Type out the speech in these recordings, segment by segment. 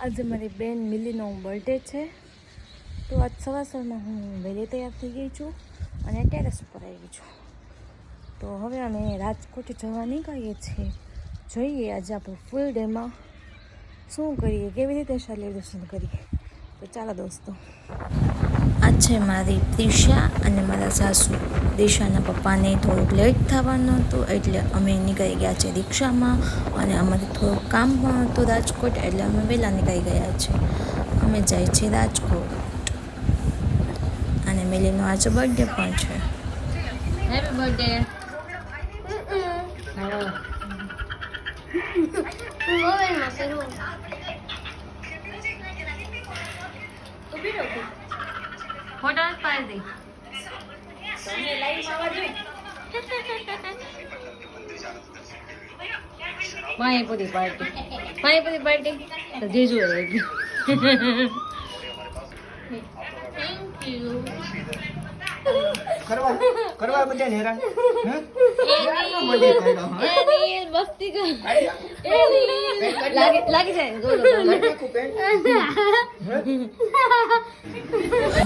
આજે મારી બેન મિલીનો બર્થડે છે, તો આજ સવારમાં હું વહેલી તૈયાર થઈ ગઈ છું અને ટેરેસ ઉપર આવી છું. તો હવે અમે રાજકોટ જવા નીકળીએ છીએ. જોઈએ આજે આપણે ફૂલ ડેમાં શું કરીએ, કેવી રીતે સેલિબ્રેશન કરીએ. તો ચાલો દોસ્તો. આ છે મારી દિશા અને મારા સાસુ. દિશાના પપ્પાને થોડુંક લેટ થવાનું હતું, એટલે અમે નીકળી ગયા છે રિક્ષામાં. અને અમારે થોડુંક કામ પણ હતું રાજકોટ, એટલે અમે વહેલા નીકળી ગયા છીએ. અમે જાય છીએ રાજકોટ. અને મિલીનો આજે બર્થડે પણ છે. Happy birthday. ફોટો પાડી તમે લાઈવ માં આવજો. પાણીપુરી પાર્ટી તો જીજુ આવી. Thank you. કરવા બધા હેરાન મસ્તી કર લાગી જાય.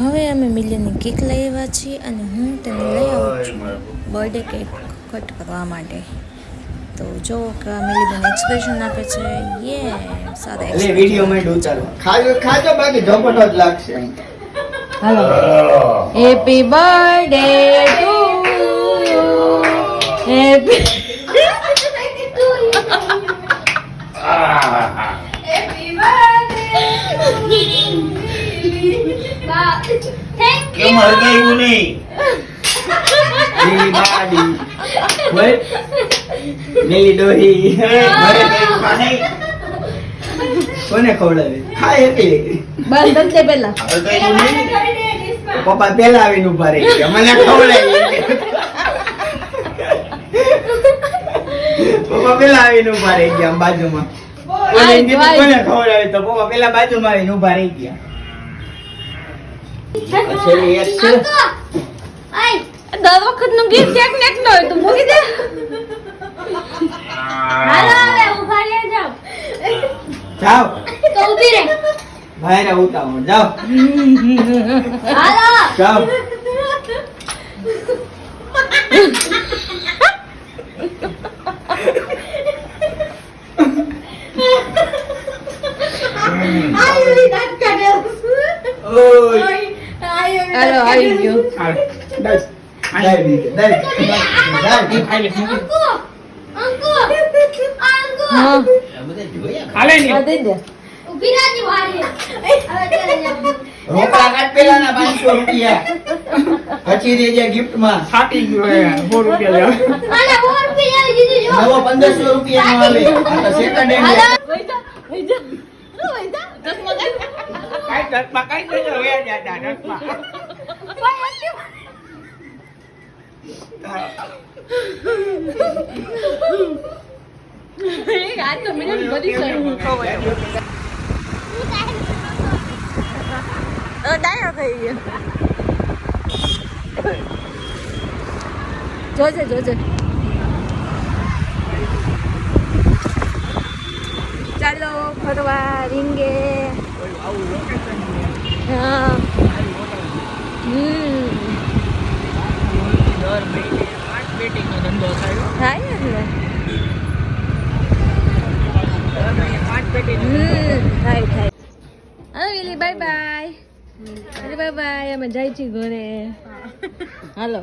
હવે અમે મિલિયનની કેક લઈ આવ્યા છીએ અને હું તેને લઈ આવું છું બર્થડે કેક કટ કરવા માટે. તો જો કે મિલિયન એક્સપ્રેશન આપે છે. યે સારા એટલે વિડિયો માં ડો ચાલો ખાજો બાકી ઝપટો જ લાગશે. હાલો. Happy birthday to you. Happy કેમ હરગાયું નહીં? નીલી ડોહી ઘરે કઈ ખાય કોને ખવડાવે? ખાય એટલે બંધ દે પેલા. હરગાયું નહીં? પપ્પા પેલા આવીને ઉભા રહી ગયા, મને ખવડાવી. પપ્પા પેલા આવીને ઉભા રહી ગયા બાજુમાં. કોને ખવડાવી તો પપ્પા પેલા બાજુમાં આવીને ઉભા રહી ગયા. દર વખત નું ગીત ક્યાંક નેક ન હોય તો મૂકી દે. હાલો હવે ઉભા રહી જાવ. જાઓ તો ઊભી રહે. ભાઈ રે ઉતાવળ જાઓ. હાલો જાઓ. આયુ દાંત કાઢે. ઓય હાલો આવી ગયો. દસ હા ખાલે ની દે દે. રોકડા કાઢ પેલા ના 500 રૂપિયા પછી દેજે ગિફ્ટ માં. છાટી ગયો હે 100 રૂપિયા લેવા. નવો 1500 રૂપિયા નો આવે. આ તો સેકન્ડ હેન્ડ. કાઈ દસમાં કાઈ દેજો હવે દાદા દસમાં. આજ તો મિનિટ બધી સર ડાયો થઈ ગયો. જોજે ચાલો ફરવા રીંગે. હા થાય ને. થાય હા વિલી બાય બાય. અરે બાય બાય. અમે જાય છીએ ઘરે. હાલો.